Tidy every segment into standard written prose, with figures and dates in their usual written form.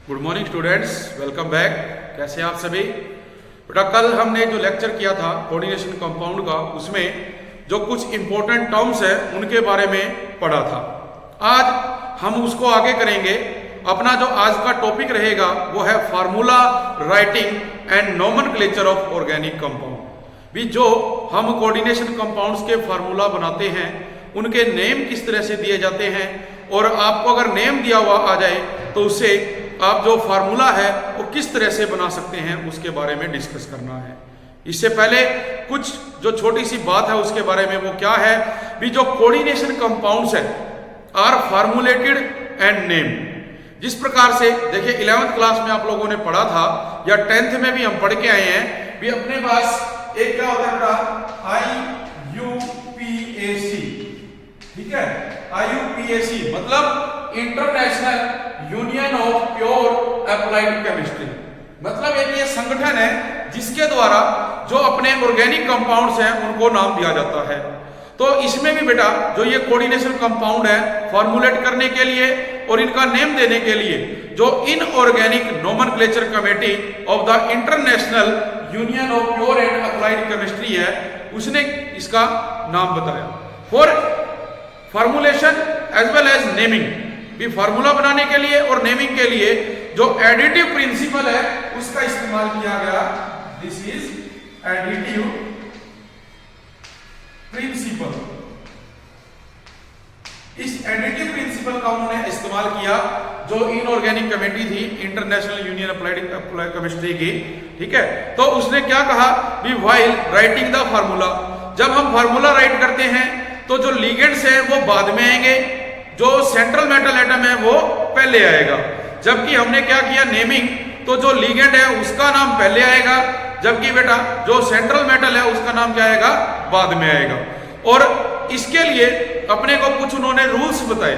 Good morning students, welcome back. कैसे हैं आप सभी? बेटा कल हमने जो लेक्चर किया था कोऑर्डिनेशन कंपाउंड का, उसमें जो कुछ इंपॉर्टेंट टर्म्स है उनके बारे में पढ़ा था। आज हम उसको आगे करेंगे। अपना जो आज का टॉपिक रहेगा वो है formula writing and nomenclature of organic compound. भी जो हम कोऑर्डिनेशन कंपाउंड्स के फार्मूला बनाते हैं उनके नेम किस तरह से दिए जाते हैं, और आपको अगर नेम दिया हुआ आ जाए तो उससे आप जो फार्मूला है वो किस तरह से बना सकते हैं उसके बारे में डिस्कस करना है। इससे पहले कुछ जो छोटी सी बात है उसके बारे में, वो क्या है भी जो कोऑर्डिनेशन कंपाउंड्स है आर फार्मूलेटेड एंड नेम। जिस प्रकार से देखिए 11th क्लास में आप लोगों ने पढ़ा था या 10th में भी हम पढ़ के आए हैं भी अपने पास एक क्या होता है बेटा IUPAC, ठीक है। IUPAC मतलब international union of pure applied chemistry. मतलब एक ये संगठन है जिसके द्वारा जो अपने ऑर्गेनिक कंपाउंड्स हैं उनको नाम दिया जाता है। तो इसमें भी बेटा जो ये कोऑर्डिनेशन कंपाउंड है फॉर्मुलेट करने के लिए और इनका नेम देने के लिए जो inorganic nomenclature committee of the international union of pure and applied chemistry है, उसने इसका नाम बताया। For formulation as well as naming, भी फार्मूला बनाने के लिए और नेमिंग के लिए जो एडिटिव प्रिंसिपल है उसका इस्तेमाल किया गया। This is additive principle. इस एडिटिव प्रिंसिपल का उन्होंने इस्तेमाल किया जो इनऑर्गेनिक कमेटी थी इंटरनेशनल यूनियन अप्लाइड केमिस्ट्री की, ठीक है। तो उसने क्या कहा भी व्हाइल राइटिंग द फार्मूला, जब हम फार्मूला राइट करते हैं तो जो लिगेंड्स हैं वो बाद में आएंगे, जो सेंट्रल मेटल एटम है वो पहले आएगा। जबकि हमने क्या किया नेमिंग, तो जो लिगेंड है उसका नाम पहले आएगा, जबकि बेटा जो सेंट्रल मेटल है उसका नाम क्या आएगा, बाद में आएगा। और इसके लिए अपने को कुछ उन्होंने रूल्स बताए,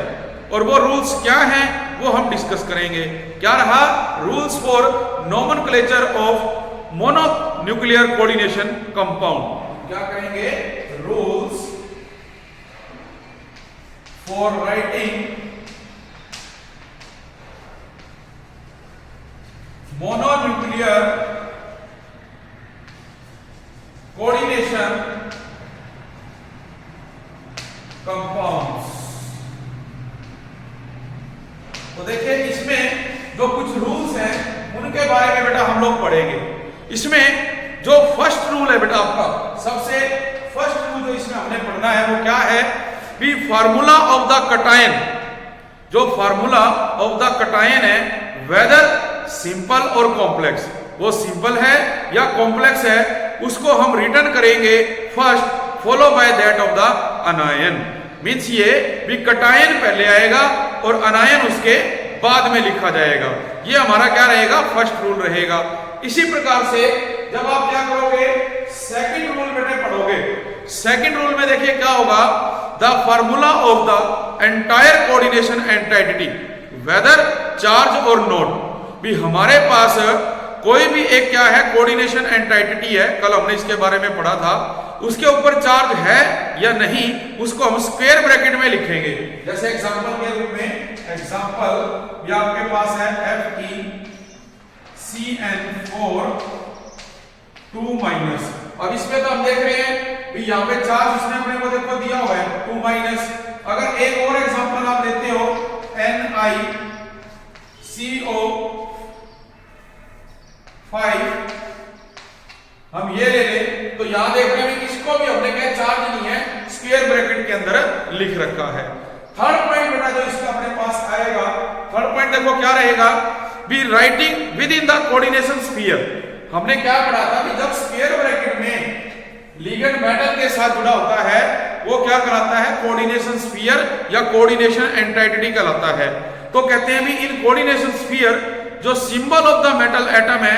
और वो रूल्स क्या हैं वो हम डिस्कस करेंगे। क्या रहा? Rules for nomenclature of mononuclear coordination compound. क्या करेंगे? Rules for writing mononuclear coordination compounds। तो देखिए इसमें जो कुछ रूल्स हैं उनके बारे में बेटा हम लोग पढ़ेंगे। इसमें जो फर्स्ट रूल है बेटा आपका, सबसे फर्स्ट रूल जो इसमें हमने पढ़ना है वो क्या है भी फार्मूला ऑफ द कटायन। जो फार्मूला ऑफ द कटायन है वेदर सिंपल और कॉम्प्लेक्स, वो सिंपल है या कॉम्प्लेक्स है, उसको हम रिटर्न करेंगे first follow by that of the अनायन। Means ये भी कटायन पहले आएगा और अनायन उसके बाद में लिखा जाएगा। ये हमारा क्या रहेगा? फर्स्ट रूल रहेगा। इसी प्रकार से जब आप क्या करोगे सेकंड रूल बेटे पढ़ोगे, सेकंड रूल में देखिए क्या होगा, the formula of the entire coordination entity whether charge और नोट। भी हमारे पास कोई भी एक क्या है कोऑर्डिनेशन एंटिटी है, कल हमने इसके बारे में पढ़ा था, उसके ऊपर चार्ज है या नहीं उसको हम स्क्वायर ब्रैकेट में लिखेंगे। जैसे एग्जांपल के रूप में, एग्जांपल ये आपके पास है FeCN4 2-। अब इसमें तो हम देख रहे हैं भी यहाँ पे चार्ज उसने अपने को देखो दिया हुआ है 2-। अगर एक और एग्जांपल आप लेते हो NiCO5, हम ये ले लें तो यहां देख रहे हैं इसको भी हमने क्या चार्ज नहीं है, स्क्वायर ब्रैकेट के अंदर लिख रखा है। थर्ड पॉइंट बेटा जो इसका अपने पास आएगा, थर्ड पॉइंट देखो क्या रहेगा भी writing with in the coordination sphere. हमने क्या पढ़ा था कि जब स्क्वायर ब्रैकेट में लिगेंड मेटल के साथ जुड़ा होता है वो क्या कहलाता है? कोऑर्डिनेशन स्फीयर या कोऑर्डिनेशन एंटिटी कहलाता है। तो कहते हैं भी इन कोऑर्डिनेशन स्फीयर जो symbol of the metal atom है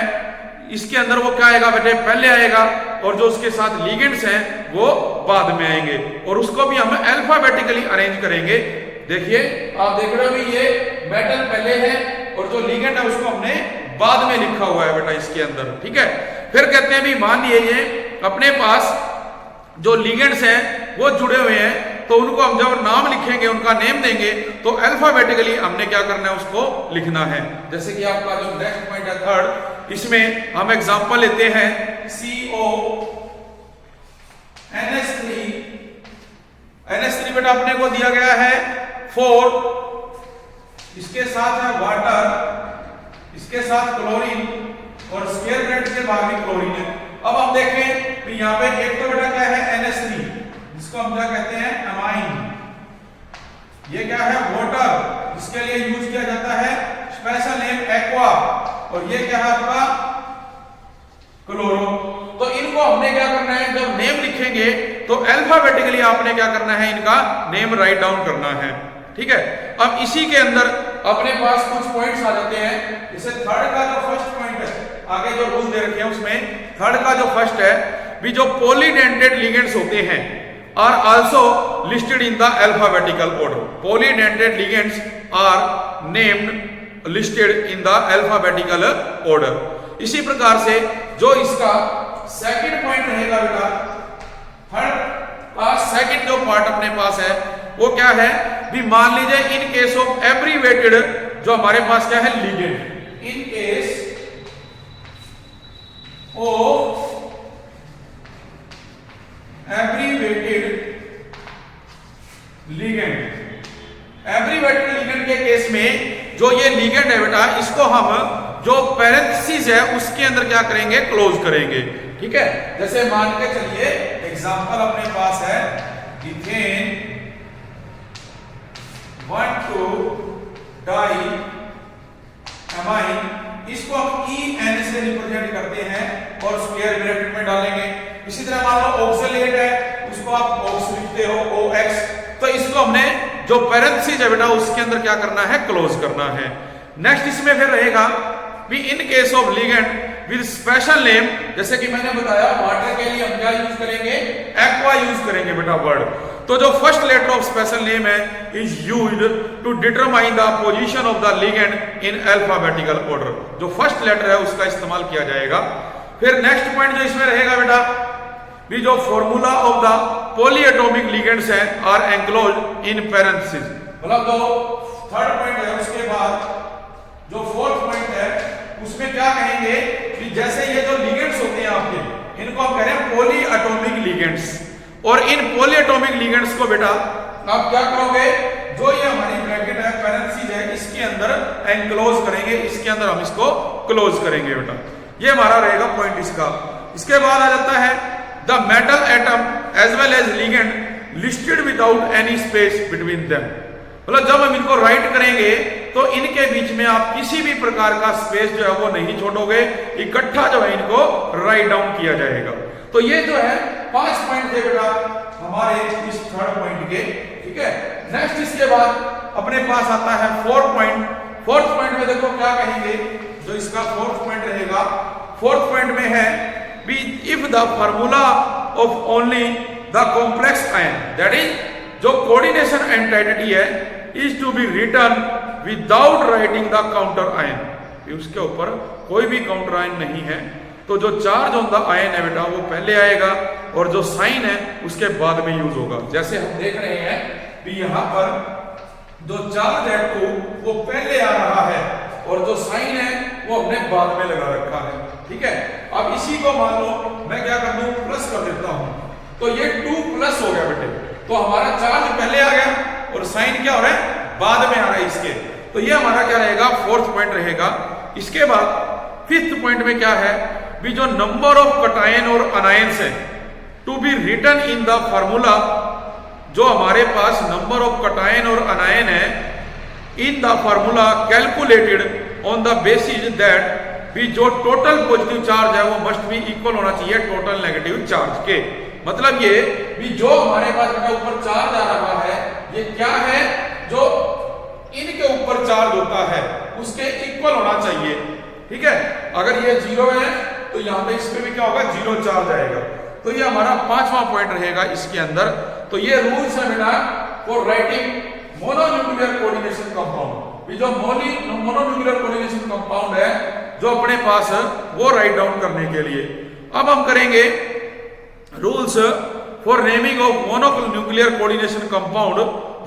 इसके अंदर वो क्या आएगा बेटे? पहले आएगा, और जो उसके साथ लिगेंड्स हैं वो बाद में आएंगे, और उसको भी हम अल्फाबेटिकली अरेंज करेंगे। देखिए आप देख रहे हो भी ये मेटल पहले है और जो लिगेंड है उसको हमने बाद में लिखा हुआ है बेटा इसके अंदर, ठीक है। फिर कहते हैं भी मान लीजिए अपने पास जो लिगेंड्स हैं वो जुड़े हुए हैं, तो उनको हम जब नाम लिखेंगे, उनका नेम देंगे, तो अल्फाबेटिकली हमने क्या करना है, उसको लिखना है। जैसे कि आपका जो नेक्स्ट पॉइंट है थर्ड, इसमें हम एग्जांपल लेते हैं CONH3। NH3 बेटा अपने को दिया गया है 4, इसके साथ है वाटर, इसके साथ क्लोरीन और स्क्वायर ब्रैकेट के बाहर भी क्लोरीन है। अब हम देखें कि यहाँ पे एक तो बेटा क्या है NH3, जिसको हम क्या कहते हैं अमाइन, ये क्या है वाटर, इसके लिए यूज किया जाता है स्पेशल नेम एक्वा, और ये क्या है आपका क्लोरो। तो इनको हमने क्या करना है, जब नेम लिखेंगे तो अल्फाबेटिकली आपने क्या करना है, इनका नेम राइट डाउन करना है, ठीक है। अब इसी के अंदर अपने पास कुछ पॉइंट्स आ जाते हैं। जैसे थर्ड का जो फर्स्ट पॉइंट है, आगे जो रूल दे रखे हैं उसमें थर्ड का जो फर्स्ट है, भी जो पॉलीडेंटेड लिगेंड्स होते हैं are also listed in the alphabetical order. Polydentate ligands are named listed in the alphabetical order. इसी प्रकार से जो इसका सेकंड पॉइंट रहेगा बेटा, थर्ड का सेकंड जो पार्ट अपने पास है वो क्या है, भी मान लीजिए इन केस ऑफ एब्रीवेटेड, जो हमारे पास क्या है ligand, in case of abbreviated ligand, abbreviated ligand के केस में जो ये लिगेंड है बेटा, इसको हम जो पैरेंथेसिस है उसके अंदर क्या करेंगे, क्लोज करेंगे, ठीक है। जैसे मान के चलिए एग्जांपल अपने पास है इथेन 1,2 डाई अमाइन, इसको हम EN से रिप्रेजेंट करते हैं और स्क्वायर ब्रैकेट में डालेंगे। इसी तरह मान लो ऑक्सलेट है, उसको आप ऑक्स लिखते हो OX, तो इसको हमने जो पैरेंथेसिस है बेटा उसके अंदर क्या करना है, क्लोज करना है। नेक्स्ट इसमें फिर रहेगा भी in case of ligand with special name, जैसे कि मैंने बताया वाटर के लिए हम क्या यूज करेंगे, एक्वा यूज करेंगे बेटा वर्ड। तो जो first letter of special name है is used to determine the position of the ligand in alphabetical order. जो फर्स्ट लेटर है उसका इस्तेमाल किया जाएगा। फिर नेक्स्ट पॉइंट जो इसमें रहेगा बेटा, भी जो formula of the polyatomic ligands हैं आर एनक्लोज्ड इन पैरेंथेसिस। मतलब जो थर्ड पॉइंट है उसके बाद जो फोर्थ पॉइंट है उसमें क्या कहेंगे कि जैसे ये जो लिगेंड्स होते हैं आपके, इनको हम कह रहे हैं पॉलीएटॉमिक लिगेंड्स, और इन पॉलीएटॉमिक लिगेंड्स को बेटा आप क्या करोगे, जो ये हमारी ब्रैकेट है पैरेंथेसिस है इसके अंदर एनक्लोज करेंगे, इसके अंदर हम इसको क्लोज करेंगे बेटा। ये हमारा रहेगा पॉइंट इसका। इसके बाद आ जाता है the metal atom as well as ligand listed without any space between them. मतलब जब हम इनको राइट करेंगे तो इनके बीच में आप किसी भी प्रकार का स्पेस जो है वो नहीं छोड़ोगे, इकट्ठा जो है इनको राइट डाउन किया जाएगा। तो ये जो है 5 पॉइंट थे बेटा हमारे इस थर्ड पॉइंट के, ठीक है। नेक्स्ट इसके बाद अपने पास आता है फोर्थ पॉइंट। फोर्थ पॉइंट में देखो क्या कहेंगे, जो इसका फोर्थ पॉइंट रहेगा, फोर्थ पॉइंट में है B if the formula of only the complex ion, that is जो कोऑर्डिनेशन एंटिटी है, is to be written without writing the counter ion, उसके ऊपर कोई भी काउंटर आयन नहीं है, तो जो चार्ज ऑन द आयन है बेटा वो पहले आएगा और जो साइन है उसके बाद में यूज होगा। जैसे हम देख रहे हैं कि यहाँ पर जो चार्ज है तो वो पहले आ रहा है और जो साइन है वो हमने बाद में लगा रखा है, ठीक है। अब इसी को मान लो मैं क्या कर दूं, प्लस कर देता हूं, तो ये 2 प्लस हो गया बेटे। तो हमारा चार्ज पहले आ गया और साइन क्या हो रहा है, बाद में आ रहा है इसके। तो ये हमारा क्या रहेगा, फोर्थ पॉइंट रहेगा। इसके बाद फिफ्थ पॉइंट में क्या है, भी जो नंबर ऑफ कटायन और अनायंस है to be written in the formula, जो हमारे पास नंबर ऑफ कटायन और अनायन है in the formula calculated on the basis that भी जो टोटल पॉजिटिव चार्ज है वो मस्ट बी इक्वल होना चाहिए टोटल नेगेटिव चार्ज के। मतलब ये भी जो हमारे पास ऊपर चार्ज आ रहा है ये क्या है, जो इनके ऊपर चार्ज होता है उसके इक्वल होना चाहिए, ठीक है। अगर ये 0 है तो यहाँ पे इसमें भी क्या होगा, 0 चार्ज आएगा। तो ये हमारा 5वां पॉइंट रहेगा इसके अंदर। तो ये रूल्स है बेटा for writing mononuclear coordination compound. जो मोनोन्यूक्लियर कोऑर्डिनेशन कंपाउंड है जो अपने पास वो राइट डाउन करने के लिए। अब हम करेंगे rules for naming of mononuclear coordination compound,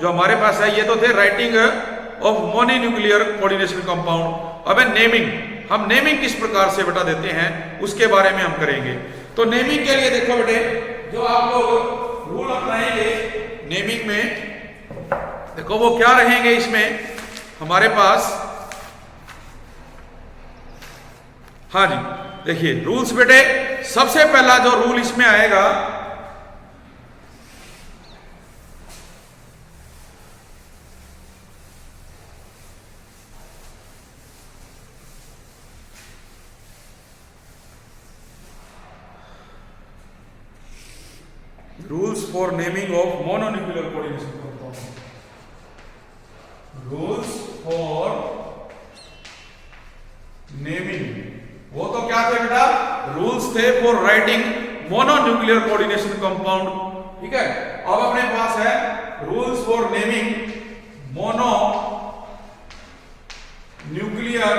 जो हमारे पास है ये तो थे writing of mononuclear coordination compound. अब नेमिंग, हम नेमिंग किस प्रकार से बेटा देते हैं उसके बारे में हम करेंगे। तो नेमिंग के लिए देखो बेटे, जो आप लोग रूल अपनाएंगे नेमिंग में, देखो वो क्या रहेंगे इसमें हमारे पास। हाँ जी, देखिए रूल्स बेटे, सबसे पहला जो रूल इसमें आएगा, rules for naming of mononuclear coordination compound, rules for naming, वो तो क्या थे बेटा, रूल्स थे for writing mononuclear coordination compound. ठीक है, अब अपने पास है rules for naming mono nuclear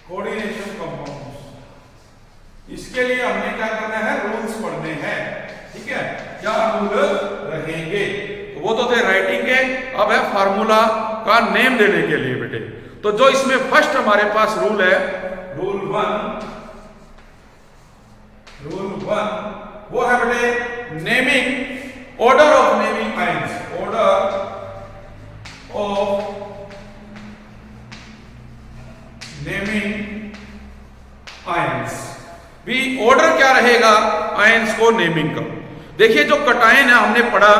coordination compound. इसके लिए हमने क्या करना है, रूल्स पढ़ने हैं। ठीक है, क्या रूल रहेंगे, वो तो थे राइटिंग के, अब है फार्मूला का नेम देने के लिए बेटे। तो जो इसमें फर्स्ट हमारे पास रूल है, रूल वन, वो है बेटे naming, order of naming ions, order of naming ions. भी ऑर्डर क्या रहेगा आयंस को नेमिंग का। देखिए जो कटायन है हमने पढ़ा,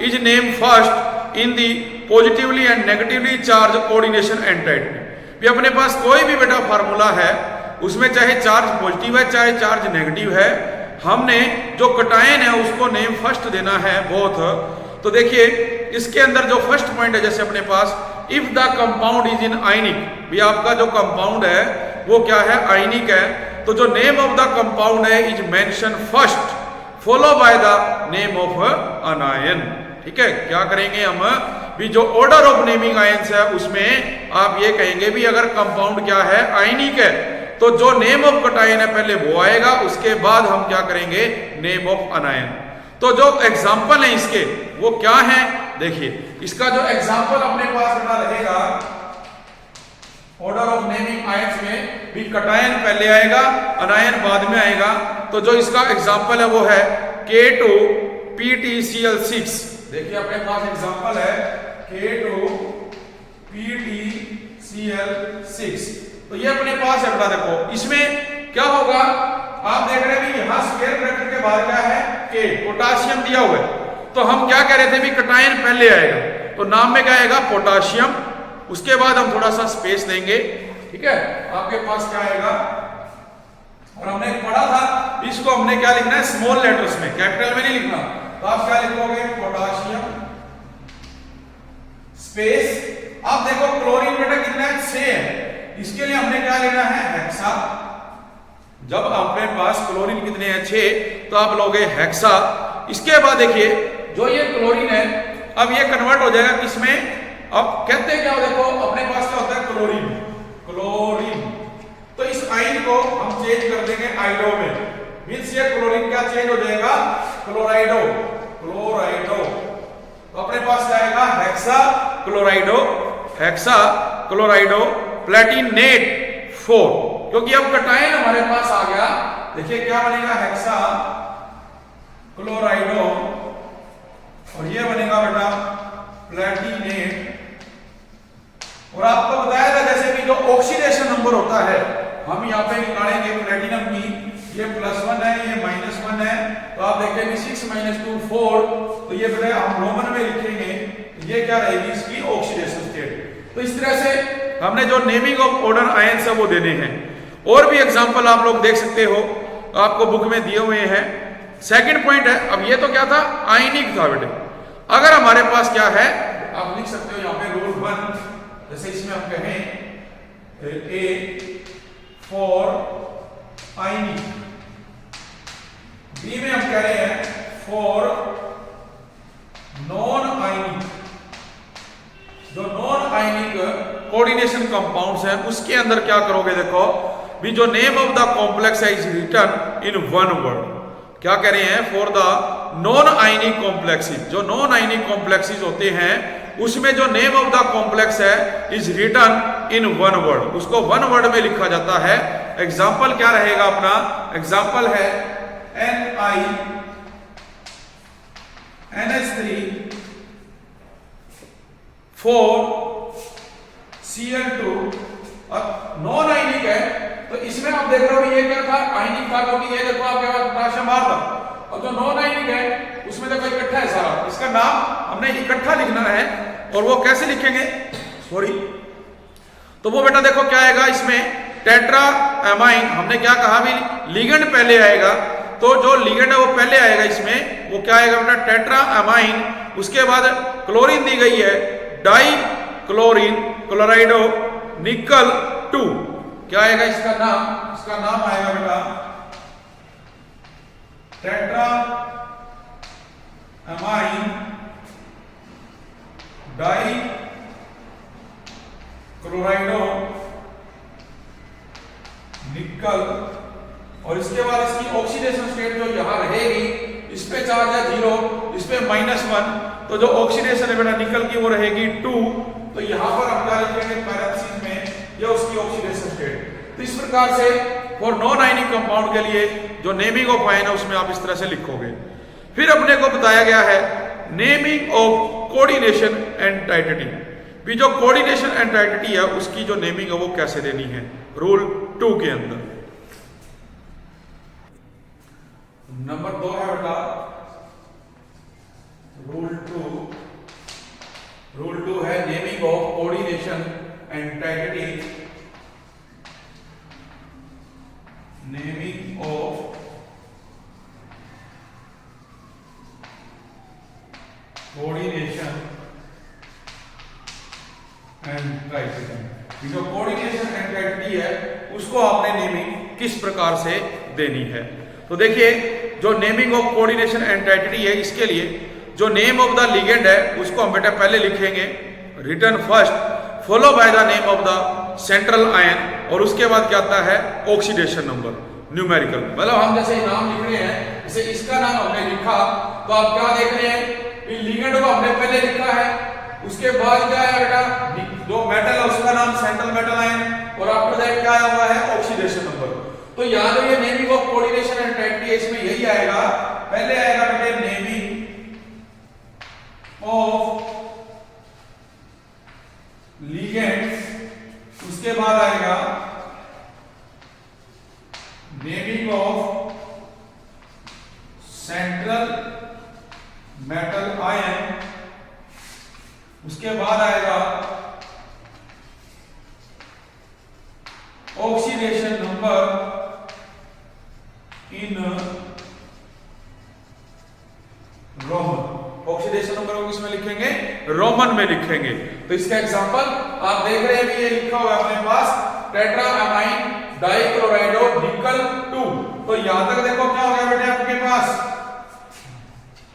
is name first in the positively and negatively charged coordination entity. भी अपने पास कोई भी बेटा फार्मूला है, उसमें चाहे चार्ज पॉजिटिव है चाहे चार्ज नेगेटिव है, हमने जो कटायन है उसको नेम फर्स्ट देना है बोथ। तो देखिए इसके अंदर जो फर्स्ट पॉइंट है, जैसे अपने पास if the compound is in ionic, भी आपका जो कंपाउंड है वो क्या है, आयनिक है, तो जो नेम ऑफ द कंपाउंड है is mention first follow by the name of अनायन। ठीक है, क्या करेंगे हम, भी जो ऑर्डर ऑफ नेमिंग आयंस है उसमें आप ये कहेंगे भी अगर कंपाउंड क्या है, आयनिक है, तो जो नेम ऑफ कटायन है पहले वो आएगा, उसके बाद हम क्या करेंगे, नेम ऑफ अनायन। तो जो एग्जाम्पल है इसके वो क्या है, देखिए इसका जो एग्जाम्पल अपने पास बना रहेगा, ऑर्डर ऑफ नेमिंग आयंस में भी कटायन पहले आएगा, अनायन बाद में आएगा। तो जो इसका एग्जाम्पल है वो है K2PtCl6। देखिए अपने पास एग्जाम्पल है K2PtCl6। तो ये अपने पास है बेटा, देखो इसमें क्या होगा, आप देख रहे हैं भी यहां स्क्वायर ब्रैकेट के बाद क्या है, K, पोटाशियम दिया हुआ है, तो हम क्या कह रहे थे भी कटायन पहले आएगा, तो नाम में क्या आएगा, पोटाशियम, उसके बाद हम थोड़ा सा स्पेस देंगे। ठीक है, आपके पास क्या आएगा, और हमने पढ़ा था इसको हमने क्या लिखना है, स्मॉल लेटर्स में, कैपिटल में नहीं लिखना, तो आप क्या लिखोगे, पोटाशियम स्पेस। आप देखो क्लोरीन बेटा कितना है, 6 है, इसके लिए हमने क्या लेना है, हेक्सा। जब अपने पास क्लोरीन कितने हैं, 6, तो आप लोगे हेक्सा। इसके बाद देखिए जो ये क्लोरीन है, अब ये कन्वर्ट हो जाएगा किसमें, अब कहते हैं क्या, देखो अपने पास क्या होता है, क्लोरीन, क्लोरीन, तो इस आयन को हम चेंज कर देंगे आइडो में, मींस ये क्लोरीन क्या चेंज हो जाएगा, क्लोराइडो, क्लोराइडो। तो अपने पास क्या आएगा, हेक्सा क्लोराइडो, हेक्सा क्लोराइडो प्लेटिनेट 4, क्योंकि अब कटायन हमारे पास आ गया। देखिए क्या बनेगा, हेक्सा क्लोराइडो, और ये बनेगा बेटा प्लेटिनेट। और आपको बताया था जैसे भी जो ऑक्सीडेशन नंबर होता है हम यहाँ पे निकालेंगे प्लेटिनम की, ये +1 है, ये -1 है, तो आप देखेंगे 6 - 2 4, तो ये बेटा हम रोमन में लिखेंगे, ये क्या रहेगी इसकी ऑक्सीडेशन स्टेट। तो इस तरह से हमने जो नेमिंग ऑफ ऑर्डर आयंस है वो देने हैं। और भी एग्जांपल आप लोग देख सकते हो, आपको बुक में दिए हुए हैं। सेकंड पॉइंट है, अब ये तो क्या था, आयनिक था बेटे, अगर हमारे पास क्या है, आप लिख सकते हो यहाँ पे रूल 1, जैसे इसमें हम कहें A फॉर आयनिक, B में हम कह रहे हैं फॉर नॉन आयनिक। जो non ionic coordination coordination compounds हैं उसके अंदर क्या करोगे, देखो भी जो नेम ऑफ द कॉम्प्लेक्स है is written in one word. क्या कह रहे हैं, for the non ionic complexes, जो नॉन आयनिक कॉम्प्लेक्सेस होते हैं उसमें जो नेम ऑफ द कॉम्प्लेक्स है is written in one word, उसको वन वर्ड में लिखा जाता है। एग्जाम्पल क्या रहेगा अपना, एग्जाम्पल है NH3 4Cl2 और नॉन आयनिक है तो इसमें आप देख रहे हो ये क्या था, आयनिक था क्योंकि ये देखो आपके पास पोटेशियम बार था, और जो नॉन आयनिक है उसमें देखो इकट्ठा है सारा, इसका नाम हमने इकट्ठा लिखना है। और वो कैसे लिखेंगे, सॉरी, तो वो बेटा देखो क्या आएगा इसमें, टेट्रा एमाइन। हमने क्या कहा भी लिगेंड पहले आएगा, तो जो लिगेंड है वो पहले आएगा इसमें, वो क्या आएगा बेटा, टेट्रा एमाइन। उसके बाद क्लोरीन दी गई है, डाई क्लोरीन क्लोराइडो निकल 2, क्या आएगा इसका नाम आएगा बेटा टेट्रा एमाइन डाई क्लोराइडो निकल। और इसके बाद इसकी ऑक्सीडेशन स्टेट जो यहां रहेगी, इस पे चार्ज है 0, इस पे -1, तो जो ऑक्सीडेशन है बेटा निकल की वो रहेगी 2। तो यहां पर हम क्या लिखेंगे पैरेंथेसिस में, ये उसकी ऑक्सीडेशन स्टेट। तो इस प्रकार से फॉर नॉन आयनिक कंपाउंड के लिए जो नेमिंग ऑफ आयन है उसमें आप इस तरह से लिखोगे। फिर अपने को बताया गया है नेमिंग ऑफ कोऑर्डिनेशन एंड टाइटिटी, भी जो कोऑर्डिनेशन एंड टाइटिटी है उसकी जो नेमिंग है वो कैसे देनी है, रूल 2 के अंदर। नंबर 2 है बेटा रूल 2 है naming of coordination entity. Naming of coordination entity, जो कोऑर्डिनेशन एंड टाइटिटी है उसको आपने नेमिंग किस प्रकार से देनी है। तो देखिए जो नेमिंग ऑफ कोऑर्डिनेशन एंड टाइटिटी है, इसके लिए जो नेम ऑफ द लिगेंड है उसको हम बेटा पहले लिखेंगे written first follow by the name of the central ion, और उसके बाद क्या आता है ऑक्सीडेशन नंबर न्यूमेरिकल। मतलब हम जैसे नाम लिख रहे हैं, जैसे इसका नाम हमने लिखा तो आप क्या देख रहे हैं, लिगेंड को हमने पहले लिखा है, उसके बाद क्या है बेटा जो मेटल है उसका नाम सेंट्रल मेटल आयन, और आफ्टर दैट क्या आया हुआ है ऑक्सीडेशन नंबर। तो यहां जो ये नेमिंग ऑफ कोऑर्डिनेशन एंड टाइटिटी इसमें यही आएगा, पहले आएगा बेटे नेमिंग ऑफ लिगेंड्स, उसके बाद आएगा naming of central metal ion, उसके बाद आएगा oxidation number in Roman. Oxidation number को किसमें लिखेंगे, रोमन में लिखेंगे। तो इसका एग्जांपल आप देख रहे हैं, ये लिखा हुआ है अपने पास टेट्रा एमाइन डाइक्लोराइडो निकल 2। तो यहां तक देखो क्या हो गया बेटे आपके पास,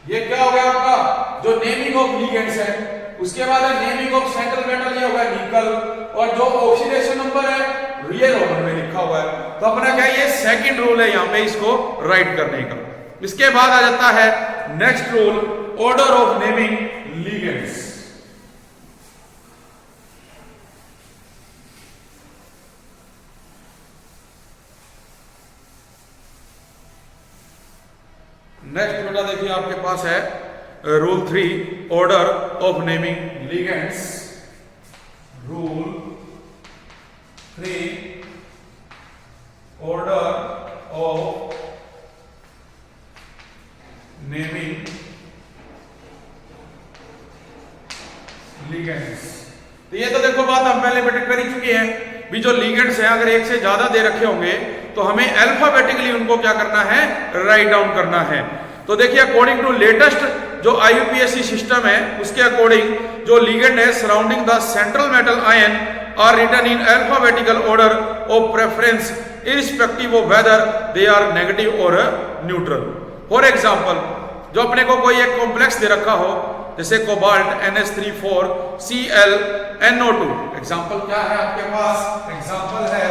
ये क्या हो गया आपका जो नेमिंग ऑफ लिगेंड्स है, उसके बाद है नेमिंग ऑफ सेंट्रल मेटल, ये होगा निकल, और जो ऑक्सीडेशन नंबर है ये रोमन में लिखा हुआ है। तो अपना क्या ये सेकंड रूल है यहां पे इसको राइट करने का। इसके बाद आ जाता है next rule, order of naming ligands. Next बेटा देखिए आपके पास है rule 3 order of naming ligands. Rule 3 order of naming ligands. तो ये तो देखो बात हम पहले बेटे कर ही चुके हैं, भी जो लिगेंड्स हैं अगर एक से ज्यादा दे रखे होंगे तो हमें अल्फाबेटिकली उनको क्या करना है, राइट डाउन करना है। तो देखिए अकॉर्डिंग टू लेटेस्ट जो IUPAC सिस्टम है उसके अकॉर्डिंग जो लिगेंड है surrounding the central metal ion are written in alphabetical order of preference irrespective of whether they are negative और न्यूट्रल। फॉर एग्जांपल जो अपने को कोई एक कॉम्प्लेक्स दे रखा हो, जैसे कोबाल्ट NH3,4Cl NO2। एग्जाम्पल क्या है आपके पास? एग्जाम्पल है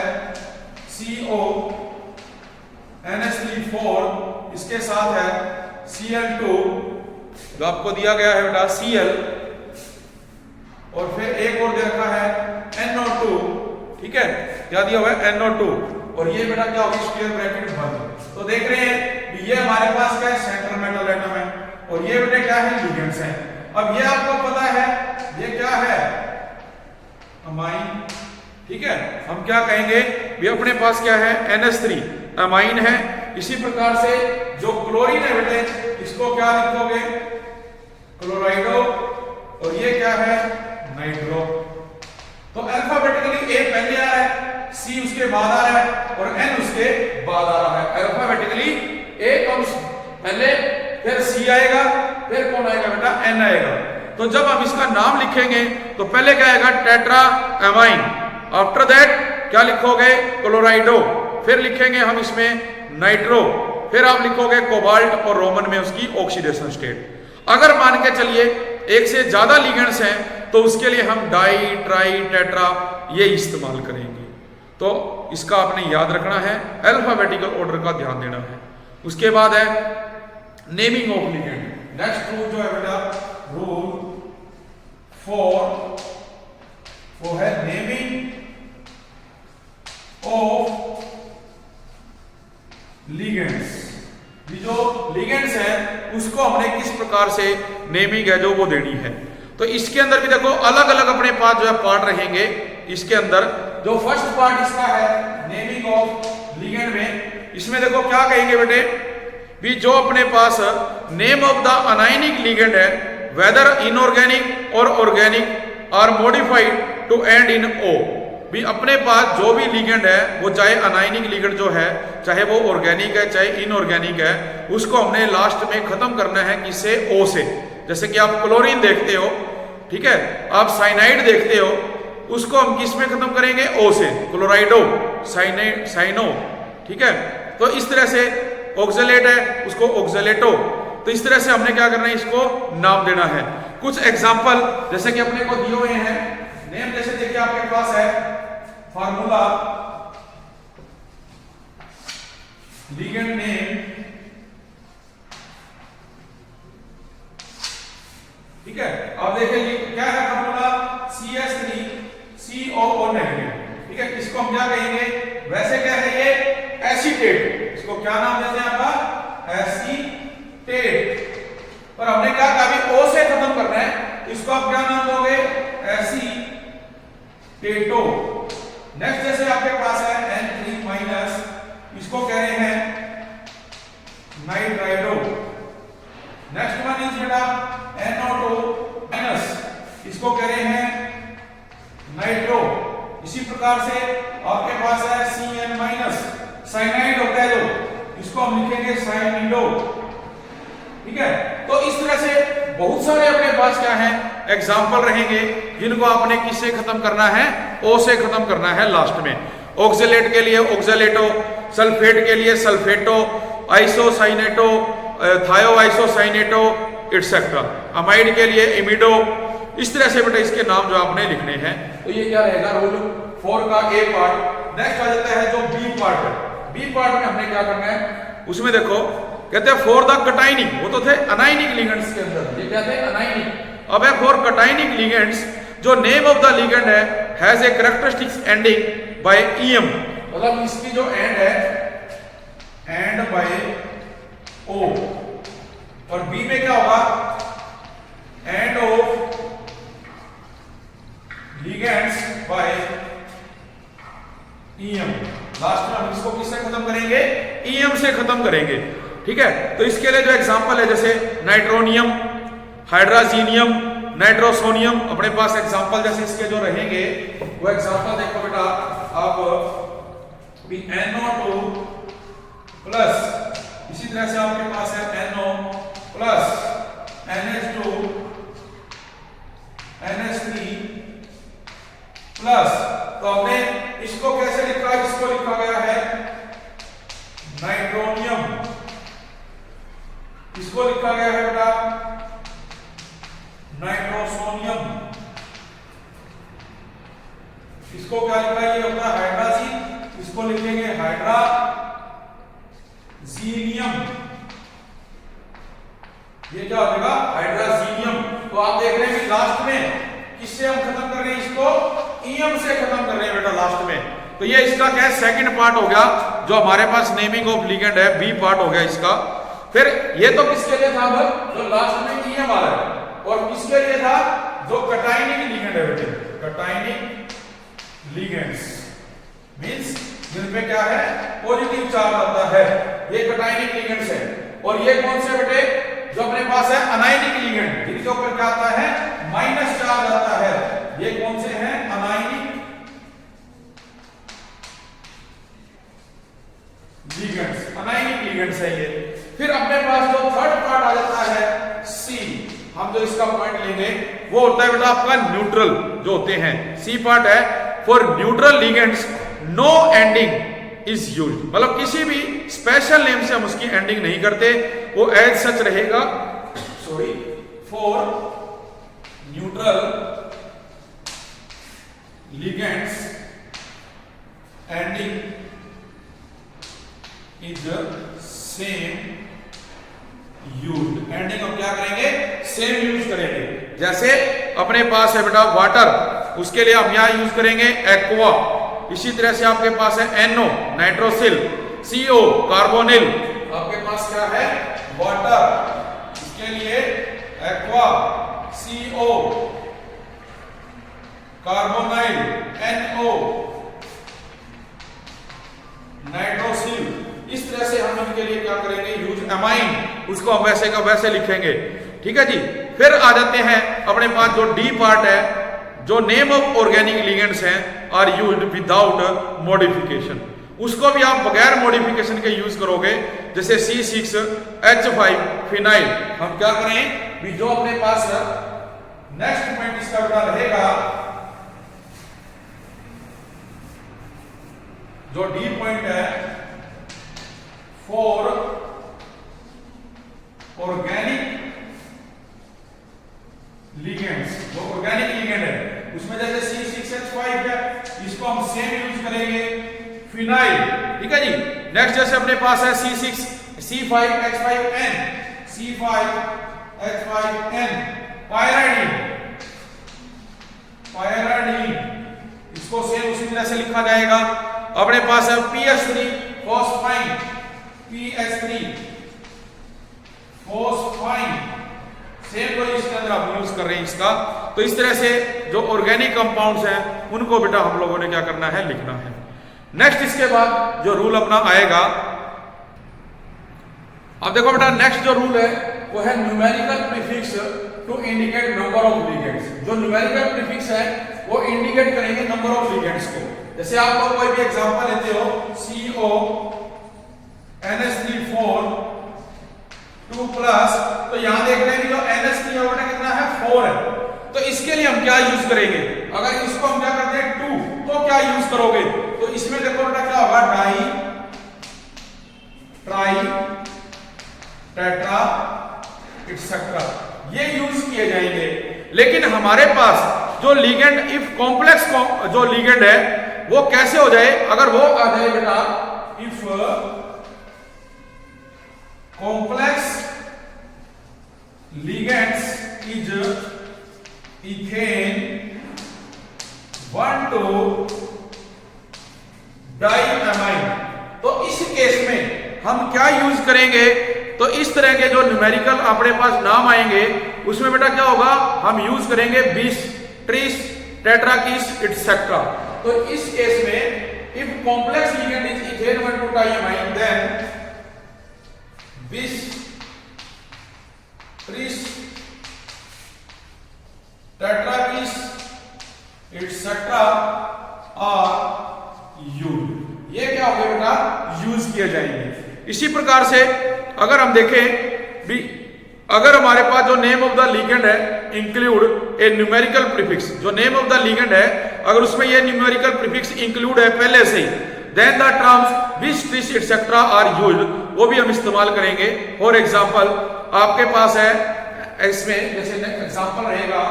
CO NH3,4, इसके साथ है Cl2 जो आपको दिया गया है बेटा Cl, और फिर एक और दे रखा है NO2, ठीक है, क्या दिया हुआ है NO2, और ये बेटा क्या होगी? स्क्वायर ब्रैकेट बंद। तो देख रहे हैं ये हमारे पास क्या है? सेंट्रल मेटल एटम है, और ये बेटा क्या है? लिगेंड्स हैं। अब ये आपको पता है ये क्या है? अमाइन, ठीक है। हम क्या कहेंगे? ये अपने पास क्या है? NH3 अमाइन है। इसी प्रकार से जो क्लोरीन है बेटे, इसको क्या लिखोगे? क्लोराइडो, और ये क्या है? नाइट्रो। तो अल्फाबेटिकली ए पहले आ रहा है, सी उसके बाद आ रहा है, और एन उसके बाद आ रहा है। अल्फाबेटिकली ए कम्स पहले, फिर सी आएगा, फिर कौन आएगा बेटा? एन आएगा। तो जब हम इसका नाम लिखेंगे तो पहले क्या आएगा? Tetra amine. आफ्टर दैट क्या लिखोगे? क्लोराइडो। फिर लिखेंगे हम इसमें नाइट्रो, फिर आप लिखोगे कोबाल्ट, और रोमन में उसकी ऑक्सीडेशन स्टेट। अगर मान के चलिए एक से ज्यादा लिगेंड्स हैं तो उसके लिए हम डाई, ट्राई, टेट्रा ये इस्तेमाल करेंगे। तो इसका आपने याद रखना है, अल्फाबेटिकल ऑर्डर का ध्यान देना है। उसके बाद है naming of ligand. Next rule जो है बेटा, रूल 4, वो है नेमिंग ऑफ लिगेंड्स। ये जो लिगेंड्स है उसको हमने किस प्रकार से नेमिंग है जो वो देनी है। तो इसके अंदर भी देखो अलग अलग अपने पास जो है पार्ट रहेंगे। इसके अंदर जो फर्स्ट पार्ट इसका है नेमिंग ऑफ लिगेंड में, इसमें देखो क्या कहेंगे बेटे? भी जो अपने पास name of the anionic ligand है, वेदर इनऑर्गेनिक और organic are modified to end in o. भी अपने पास जो भी लिगेंड है वो चाहे अनायनिक लिगेंड जो है, चाहे वो ऑर्गेनिक है चाहे इनऑर्गेनिक है, उसको हमने लास्ट में खत्म करना है किससे? ओ से। जैसे कि आप क्लोरीन देखते हो, ठीक है, आप साइनाइड देखते हो, उसको हम किस में खत्म करेंगे? ओ से। क्लोराइडो, साइनो, ठीक है। तो इस तरह से ऑक्सलेट है, उसको ऑक्सलेटो। तो इस तरह से हमने क्या करना है? इसको नाम देना है। कुछ एग्जाम्पल जैसे कि अपने को दिए हुए हैं नेम, जैसे देखिए आपके पास है फार्मूला लिगेंड नेम, ठीक है। अब देखिए क्या है फार्मूला? CH3COO नेगेटिव, ठीक है। इसको हम क्या कहेंगे? वैसे क्या है ये? एसीटेट। इसको क्या नाम देते हैं आपका? एसीटेट। पर हमने क्या कहा? अभी ओ से खत्म करना है, इसको आप क्या नाम दोगे? एसीटेटो। नेक्स्ट जैसे आपके पास है N3-, इसको कह रहे हैं नाइट्राइडो। नेक्स्ट वन इज बेटा NO2-, इसको कह रहे हैं नाइट्रो। इसी प्रकार से आपके पास है Cn-, साइनाइड होता है जो, इसको हम लिखेंगे साइनिडो, ठीक है। तो इस तरह से बहुत सारे अपने पास क्या है? एग्जाम्पल रहेंगे जिनको आपने किससे खत्म करना है? ओ से खत्म करना है लास्ट में। ऑक्सलेट के लिए ऑक्सलेटो, सल्फेट के लिए सल्फेटो, आइसोसाइनेटो, थायोआइसोसाइनेटो एटसेट्रा, अमाइड के लिए इमिडो। इस तरह से बेटा इसके नाम जो आपने लिखने हैं। तो ये क्या रहेगा? रूल 4 का ए पार्ट। नेक्स्ट आ जाता है जो बी पार्ट है। बी पार्ट में हमने क्या करना है? उसमें देखो कहते हैं फॉर द कटाइनिक, वो तो थे अनाइनिक लिगेंड्स के अंदर, ये क्या थे? अनाइनिक। अब है फॉर कटाइनिक लिगेंड्स, जो नेम ऑफ द लिगेंड है has a characteristics ending by EM, मतलब इसकी जो एंड है एंड बाय O। और बी में क्या होगा? End of ligands by EM। Last में हम इसको किससे खत्म करेंगे? EM से खत्म करेंगे, ठीक है। तो इसके लिए जो एग्जांपल है जैसे नाइट्रोनियम, हाइड्राजीनियम, नाइट्रोसोनियम, अपने पास एग्जांपल जैसे इसके जो रहेंगे वो एग्जांपल देखो बेटा आप NO2 प्लस, इसी तरह से आपके पास है NO plus NH2 NH3 plus. तो हमने इसको कैसे लिखा? इसको लिखा गया है नाइट्रोनियम, इसको लिखा गया है बेटा इसको क्या लिखा है, ये होता है हाइड्राजीन, इसको लिखेंगे हाइड्राजीनियम, ये क्या हो जाएगा हाइड्राजीनियम। तो आप देख रहे हैं कि लास्ट में किससे हम खत्म कर रहे हैं, इसको ईएम से खत्म कर रहे हैं बेटा लास्ट में। तो ये इसका क्या है, सेकंड पार्ट हो गया जो हमारे पास नेमिंग ऑफ लिगेंड है, बी पार्ट हो गया इसका। फिर ये तो किसके लिए था जो लास्ट में ईएम आ रहा है, और किसके लिए था जो कटायनिक लिगेंड है बेटे, कटायनिक लिगेंड्स मींस जिनपे क्या है पॉजिटिव चार्ज आता है, ये कटायनिक लिगेंड्स है। और ये कौन से बेटे जो अपने पास है अनायनिक लिगेंड, जिनके ऊपर क्या आता है माइनस चार्ज आता है, ये कौन से हैं अनायनिक लिगेंड्स, अनायनिक लिगेंड्स है ये। फिर अपने पास जो थर्ड पार्ट आ जाता है सी, हम जो इसका पॉइंट लेंगे वो होता है बेटा आपका न्यूट्रल जो होते हैं, सी पार्ट है for neutral ligands no ending is used, मतलब किसी भी स्पेशल नेम से हम उसकी एंडिंग नहीं करते, वो एज सच रहेगा। Sorry, for neutral ligands ending is same used, ending हम क्या करेंगे सेम यूज करेंगे। जैसे अपने पास है बेटा वाटर, उसके लिए हम यहां यूज करेंगे एक्वा, इसी तरह से आपके पास है NO नाइट्रोसिल, CO कार्बोनिल, आपके पास क्या है वाटर, इसके लिए aqua, CO carbonyl, NO nitrosyl. इस तरह से हम इनके लिए क्या करेंगे यूज एमाइन, उसको हम वैसे का वैसे लिखेंगे, ठीक है जी। फिर आ जाते हैं अपने पास जो डी पार्ट है, जो नेम ऑफ ऑर्गेनिक लिगेंड्स हैं आर यूज्ड विदाउट मॉडिफिकेशन, उसको भी आप बगैर मॉडिफिकेशन के यूज करोगे। जैसे C6H5 फिनाइल, हम क्या करें भी जो अपने पास नेक्स्ट पॉइंट इसका बेटा रहेगा, जो डी पॉइंट है फॉर ऑर्गेनिक लिगेंड्स, जो ऑर्गेनिक लिगेंड है उसमें जैसे C6H5 है, इसको हम सेम यूज करेंगे फिनाइल, ठीक है जी। नेक्स्ट जैसे अपने पास है C5H5N, C5H5N पायराडीन, पायराडीन, इसको सेम उसी तरह से लिखा जाएगा। अपने पास है PH3 phosphine, PH3 phosphine, same को इसके अंदर आप यूज कर रहे हैं इसका। तो इस तरह से जो ऑर्गेनिक कंपाउंड्स हैं उनको बेटा हम लोगों ने क्या करना है लिखना है। नेक्स्ट इसके बाद जो रूल अपना आएगा, अब देखो बेटा नेक्स्ट जो रूल है वो है numerical prefix to indicate number of ligands. जो न्यूमेरिकल प्रीफिक्स है वो इंडिकेट करेंगे नंबर ऑफ लिगेंड्स को। जैसे आप लोग कोई भी एग्जांपल लेते हो CONH3 2 प्लस, तो यहां देख रहे हैं कि जो NH3 है वो कितना है 4 है, तो इसके लिए हम क्या यूज करेंगे, अगर इसको हम क्या करते हैं 2, तो क्या यूज करोगे, तो इसमें देखो बेटा क्या होगा डाई, ट्राई, टेट्रा एक्सेट्रा, ये यूज किए जाएंगे। लेकिन हमारे पास जो लिगेंड इफ कॉम्प्लेक्स जो लिगेंड है वो कैसे हो जाए, अगर वो आ जाए बेटा if complex ligands is ethane 1,2 diamine, तो इस केस में हम क्या यूज करेंगे, तो इस तरह के जो न्यूमेरिकल अपने पास नाम आएंगे उसमें बेटा क्या होगा, हम यूज करेंगे 20, 30, टेट्राकीस एक्सेट्रा। तो इस केस में if complex ligand is ethane 1,2 diamine then 20, 30, tetrakis etcetera are used, ये क्या हो गया बेटा यूज किए जाएंगे। इसी प्रकार से अगर हम देखें भी, अगर हमारे पास जो नेम ऑफ द लिगेंड है इंक्लूड ए न्यूमेरिकल प्रीफिक्स, जो नेम ऑफ द लिगेंड है अगर उसमें ये न्यूमेरिकल प्रीफिक्स इंक्लूड है पहले से ही, then the terms which tris etcetera are used, वो भी हम इस्तेमाल करेंगे। फॉर एग्जांपल आपके पास है इसमें जैसे एग्जांपल रहेगा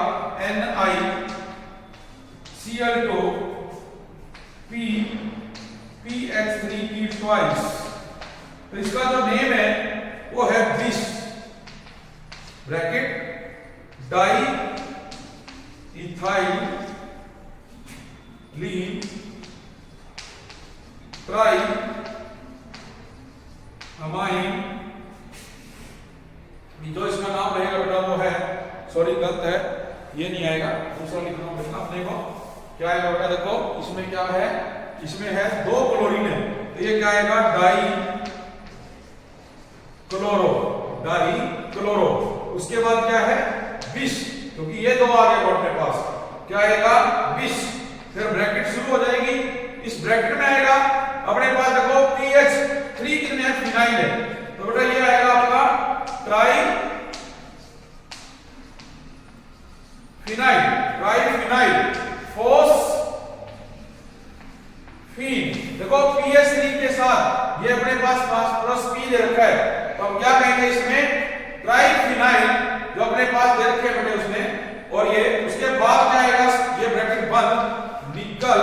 NiCl2 PH3 की ट्वाइस। तो इसका जो नेम है वो है विश, bracket diethylenetriamine. जो इसका नाम रहेगा बेटा वो है, सॉरी गलत है, ये नहीं आएगा, दूसरा लिखना बेटा अपने को। क्या आएगा बेटा, देखो इसमें क्या है, इसमें है 2 क्लोरीन है, तो ये क्या आएगा, डाई क्लोरो। उसके बाद क्या है, विश, क्योंकि ये 2 आ गए अपने पास, क्या आएगा, विश। फिर ब्रैकेट शुरू हो जाएगी, इस ब्रैकेट में आएगा अपने पास देखो PH3 कितने हैं, फिनाइल है, तो बेटा ये आएगा आपका ट्राई फिनाइल फोस्फीन। देखो PH3 के साथ ये अपने पास फास्फोरस P दे रखा है, तो हम क्या कहेंगे इसमें, ट्राई फिनाइल, जो अपने पास दे रखे हैं बेटे उसने। और ये उसके बाद क्या आएगा, ये ब्रैकेट बंद, निकल,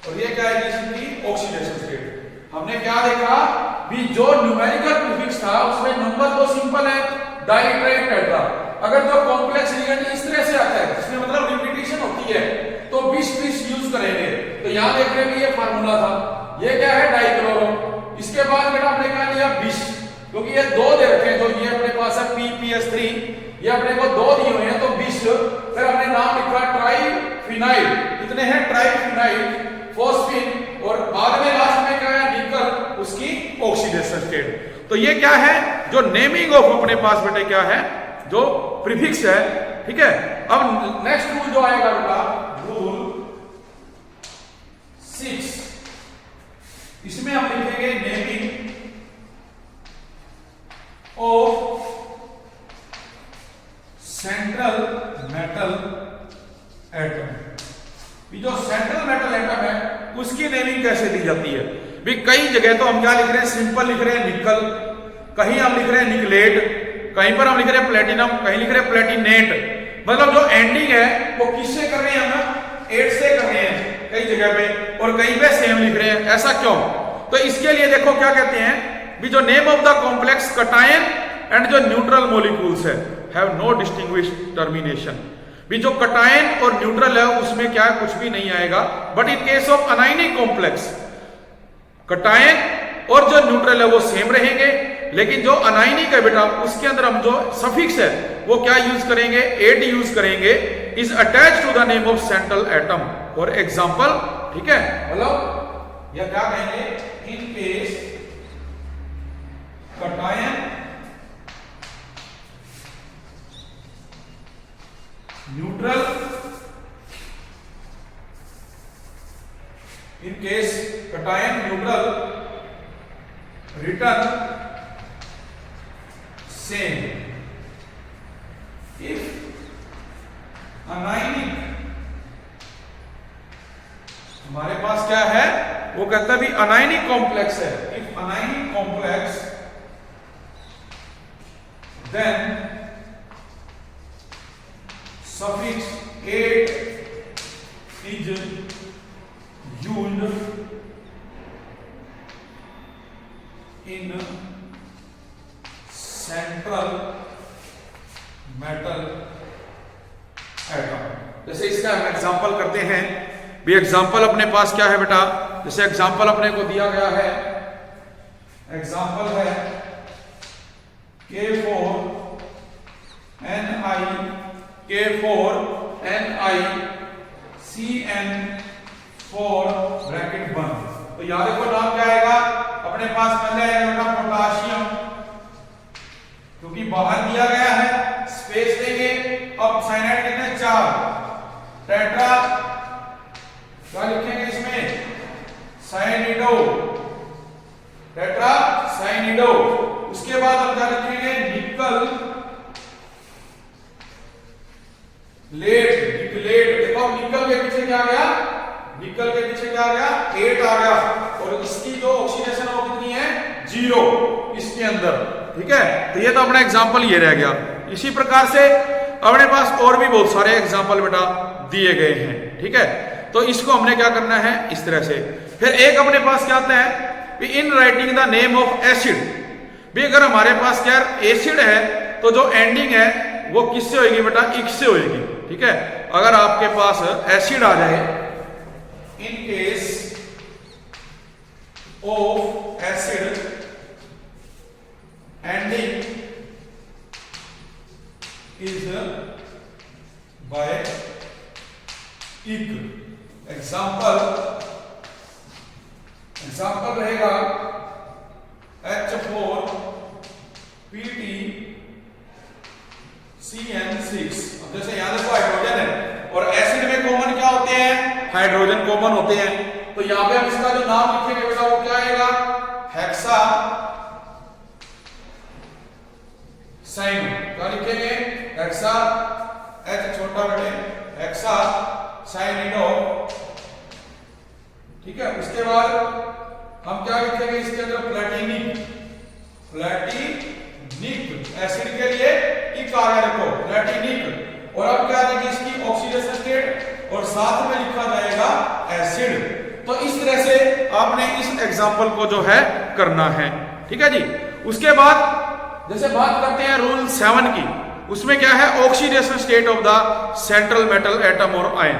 और ये क्या है इसकी ऑक्सीडेशन स्टेट। हमने क्या देखा भी, जो न्यूमेरिकल प्रीफिक्स था उसमें नंबर तो सिंपल है, डाई ट्राई टेट्रा। अगर जो कॉम्प्लेक्स रिएजेंट इस तरह से आता है जिसमें मतलब रिपीटिशन होती है, तो 20 यूज करेंगे। तो यहां देख रहे हैं ये फार्मूला था, ये क्या है, डाइक्लोरो। इसके बाद बेटा हमने क्या लिया, 20, क्योंकि ये 2 दे रखे हैं, जो ये अपने पास है PPH3, ये अपने को 2 दिए हुए हैं, तो 20। फिर हमने नाम लिखा ट्राई फिनाइल, कितने हैं, ट्राई फिनाइल फोस्फीन, और बाद में लास्ट में क्या है, निकल, उसकी ऑक्सीडेशन स्टेट। तो ये क्या है, जो नेमिंग ऑफ अपने पास बेटे क्या है, जो प्रीफिक्स है, ठीक है। अब नेक्स्ट रूल जो आएगा बेटा, रूल 6, इसमें हम लिखेंगे naming of central metal atom. जो सेंट्रल मेटल एटम है उसकी नेमिंग कैसे दी जाती है भी, कई जगह तो हम क्या लिख रहे हैं, सिंपल लिख रहे हैं निकल, कहीं हम लिख रहे हैं निकलेट, कहीं पर हम लिख रहे हैं प्लेटिनम, कहीं लिख रहे हैं प्लेटिनेट। मतलब जो एंडिंग है वो किससे कर रहे हैं, हम 8 से कर रहे हैं कई जगह पे, और कहीं पे सेम लिख रहे हैं, ऐसा क्यों। तो इसके लिए देखो क्या कहते हैं भी, जो name of the complex cation and जो न्यूट्रल मॉलिक्यूल्स है हैव नो डिस्टिंग्विश्ड टर्मिनेशन। भी जो कटायन और न्यूट्रल है उसमें क्या कुछ भी नहीं आएगा, but in case of anionic complex cation और जो न्यूट्रल है वो सेम रहेंगे, लेकिन जो अनायनिक है बेटा उसके अंदर हम जो सफिक्स है वो क्या यूज करेंगे, एट यूज करेंगे, is attach to the name of central atom. For example, ठीक है, मतलब या क्या कहेंगे, in case cation neutral, in case cation neutral return same if anionic, हमारे पास क्या है वो कहता है भी अनायनिक कॉम्प्लेक्स है, if anionic complex then suffix 8 is used in central metal atom। जैसे इसका हम एग्जांपल करते हैं भी, एग्जांपल अपने पास क्या है बेटा, जैसे एग्जांपल अपने को दिया गया है, एग्जांपल है K4NiCN4 ब्रैकेट बंद। तो याद रखो नाम क्या आएगा अपने पास, पहले आएगा पोटाशियम, क्योंकि बाहर दिया गया है, स्पेस देंगे। अब साइनाइड कितने, 4, टेट्रा क्या लिखेंगे इसमें, साइनिडो, टेट्रा साइनिडो। उसके बाद हम क्या लिखेंगे, निकल लेट, निकलेट। देखो निकल के पीछे क्या आ गया, निकल के पीछे क्या आ गया, 8 आ गया, और इसकी जो ऑक्सीडेशन है वो कितनी है, 0 इसके अंदर, ठीक है। तो ये तो अपना एग्जांपल ये रह गया। इसी प्रकार से अपने पास और भी बहुत सारे एग्जांपल बेटा दिए गए हैं, ठीक है। तो इसको हमने क्या करना है इस तरह से। फिर एक अपने पास क्या आता है, in writing the name of acid. भी अगर हमारे पास क्या एसिड है तो जो एंडिंग है वो किससे होगी बेटा, इक से होगी। ठीक है, अगर आपके पास एसिड आ जाए, in case of acid ending is by इक, एग्जाम्पल रहेगा H4PtCN6। अब जैसे यहां देखो हाइड्रोजन है और एसिड में कॉमन क्या होते हैं, हाइड्रोजन कॉमन होते हैं, तो यहां पे हम इसका जो नाम लिखेंगे बेटा वो क्या आएगा, हेक्सा साइन। क्या लिखेंगे, हेक्सा, H छोटा बेटे, हेक्सा साइनिडो। ठीक है, उसके बाद हम क्या लिखेंगे इसके अंदर, प्लेटिनिक एसिड के लिए इक आ गया देखो, प्लेटिनिक। और अब क्या देंगे इसकी ऑक्सीडेशन स्टेट और साथ में लिखा जाएगा एसिड। तो इस तरह से आपने इस एग्जांपल को जो है करना है। ठीक है जी, उसके बाद जैसे बात करते हैं रूल 7 की, उसमें क्या है, oxidation state of the central metal atom और आयन।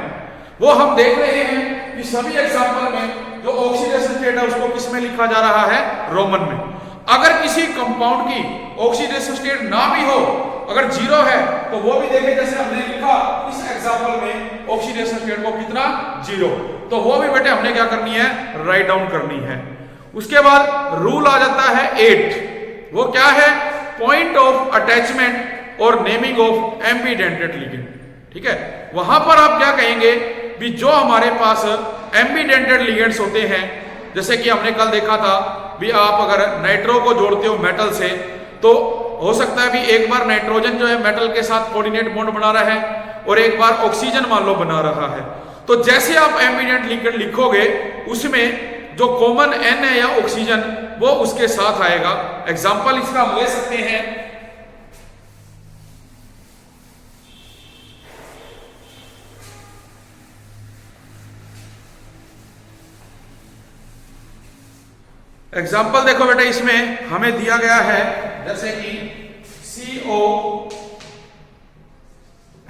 वो हम देख रहे हैं कि सभी एग्जांपल में जो ऑक्सीडेशन स्टेट है उसको किस में लिखा जा रहा है, रोमन में। अगर किसी कंपाउंड की ऑक्सीडेशन स्टेट ना भी हो, अगर 0 है तो वो भी देखें, जैसे हमने लिखा इस एग्जांपल में ऑक्सीडेशन स्टेट को कितना, 0, तो वो भी बेटे हमने क्या करनी है, राइट डाउन करनी है। उसके बाद रूल आ जाता है 8, वो क्या है, पॉइंट ऑफ अटैचमेंट और नेमिंग ऑफ एम्बीडेंटेड लिगेंड। ठीक है, वहां पर आप क्या कहेंगे भी जो हमारे पास एम्बीडेंटेड लिगेंड्स होते हैं, जैसे कि हमने कल देखा था भी आप अगर नाइट्रो को जोड़ते हो मेटल से तो हो सकता है भी एक बार नाइट्रोजन जो है मेटल के साथ कोऑर्डिनेट बॉन्ड बना रहा है और एक बार ऑक्सीजन मान लो बना रहा है। तो जैसे आप एम्बीडेंट लिगेंड लिखोगे उसमें जो कॉमन N है या ऑक्सीजन वो उसके साथ आएगा। एग्जाम्पल इसका हम ले सकते हैं, एग्जाम्पल देखो बेटा, इसमें हमें दिया गया है जैसे कि CO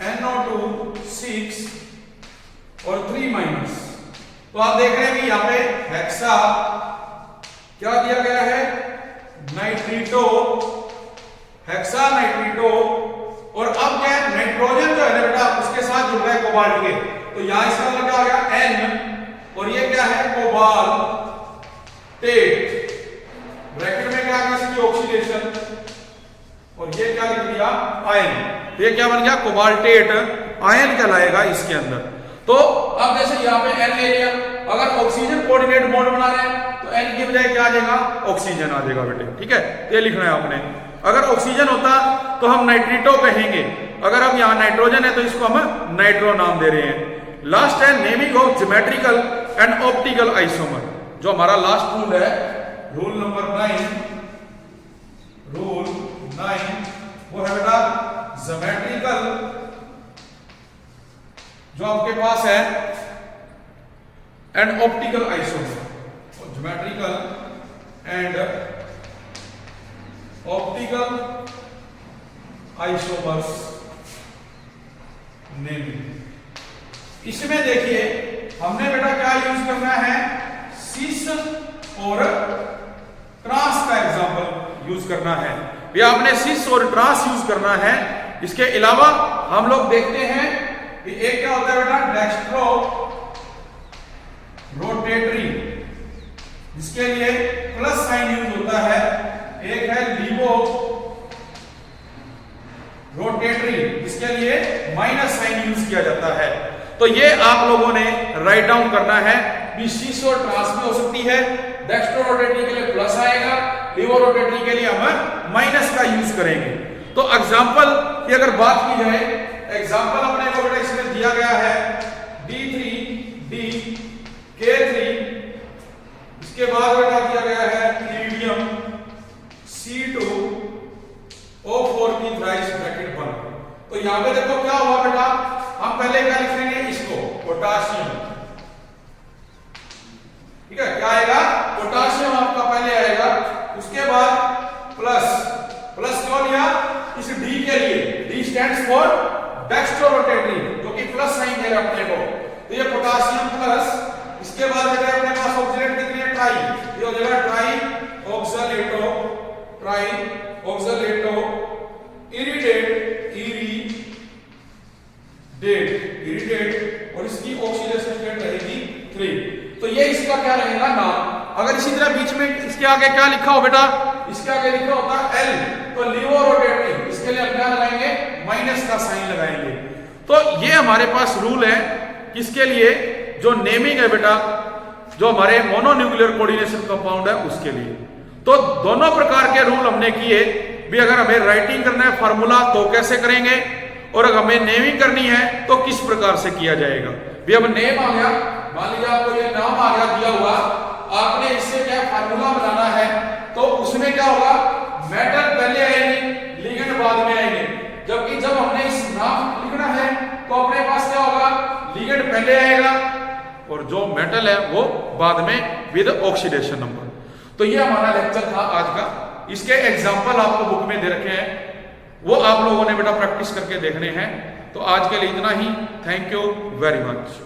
NO2 6 और 3- तो आप देख रहे हैं कि यहां पे हेक्सा क्या दिया गया है, नाइट्रीटो, हेक्सा नाइट्रीटो। और अब क्या है, नाइट्रोजन जो है ना बेटा उसके साथ जुड़ रहा है कोबाल्ट के, तो यहां इसका मतलब क्या आ गया N, और ये क्या है, कोबाल्टेट। ब्रैकेट में क्या आ गया इसकी ऑक्सीडेशन, और ये क्या लिख दिया, आयन। ये क्या बन गया, कोबाल्टेट आयन कहलाएगा इसके अंदर। तो अब जैसे यहाँ पे N ले लिया, अगर ऑक्सीजन कोऑर्डिनेट बॉन्ड बना रहे हैं तो N की बजाय क्या आ जाएगा, ऑक्सीजन आ जाएगा बेटे। ठीक है, ये लिखना है आपने। अगर ऑक्सीजन होता तो हम नाइट्रीटो कहेंगे, अगर अब यहाँ नाइट्रोजन है तो इसको हम नाइट्रो नाम दे रहे हैं। लास्ट है naming of geometrical and optical isomer. जो हमारा लास्ट रूल है, रूल नंबर 9, वो है बेटा ज्योमेट्रिकल, जो आपके पास है, and optical isomer. Geometrical and optical isomers naming. इसमें देखिए हमने बेटा क्या यूज करना है, सिस और ट्रांस का एग्जांपल यूज करना है। ये आपने सिस और ट्रांस यूज करना है। इसके अलावा हम लोग देखते हैं कि एक क्या होता है बेटा, डेक्स्ट्रो रोटेटरी, जिसके लिए प्लस साइन यूज होता है। एक है लीवो रोटेटरी, जिसके लिए माइनस साइन यूज किया जाता है। तो ये आप लोगों ने राइट डाउन करना है कि सिस और ट्रांस में हो सकती है, डेक्स्ट्रो रोटेटरी के लिए प्लस आएगा, लीवो रोटेटरी के लिए हम माइनस का यूज करेंगे। तो एग्जांपल की अगर बात की जाए, एग्जांपल अपने को बेटा इसमें दिया गया है D3D K3, इसके बाद बेटा दिया गया है इरिडियम C2O4 की थ्राइस ब्रैकेट 1। तो यहां पे देखो क्या हुआ बेटा, हम पहले क्या लिखेंगे, इसको पोटाशियम, ठीक है, क्या आएगा, पोटाशियम आपका पहले आएगा, उसके बाद प्लस, प्लस क्यों लिया, इस डी के लिए, डी स्टैंड्स फॉर डेक्स्ट्रोरोटेटरी, जो कि प्लस साइन दे रहा अपने को, तो ये पोटाशियम प्लस, इसके बाद है अपने पास ऑक्सीडेंट कितनी है, ट्राई, ये हो जाएगा ट्राई ऑक्सलेटो, ट्राई ऑक्सलेटो इरिडेट, इरिडेट, और इसकी ऑक्सीडेशन स्टेट रहेगी 3। तो ये इसका क्या रहेगा, नाम। अगर इसी तरह बीच में इसके आगे क्या लिखा हो बेटा, इसके आगे लिखा होता है L, तो लिवोरोटेटरी, इसके लिए हम क्या लगाएंगे, माइनस का साइन लगाएंगे। तो ये हमारे पास रूल है किसके लिए, जो नेमिंग है बेटा, जो हमारे मोनोन्यूक्लियर कोऑर्डिनेशन कंपाउंड है उसके लिए। तो दोनों प्रकार के रूल हमने किए भी। अगर हमें राइटिंग करना है फार्मूला तो कैसे करेंगे, और अगर हमें नेमिंग करनी है तो किस प्रकार से किया जाएगा। भी अब नेम आ गया, मान लीजिए आपको ये नाम आ गया दिया हुआ, आपने इससे क्या फार्मूला बनाना है, तो उसमें क्या होगा, मेटल पहले आएंगे, लिगेंड बाद में आएंगे। जबकि जब हमने इस नाम लिखना है तो अपने पास क्या होगा, लिगेंड पहले आएगा और जो मेटल है वो बाद में विद ऑक्सीडेशन नंबर। तो ये हमारा लेक्चर था आज का। इसके एग्जाम्पल आपको बुक में दे रखे हैं, वो आप लोगों ने बेटा प्रैक्टिस करके देखने हैं। तो आज के लिए इतना ही। Thank you very much.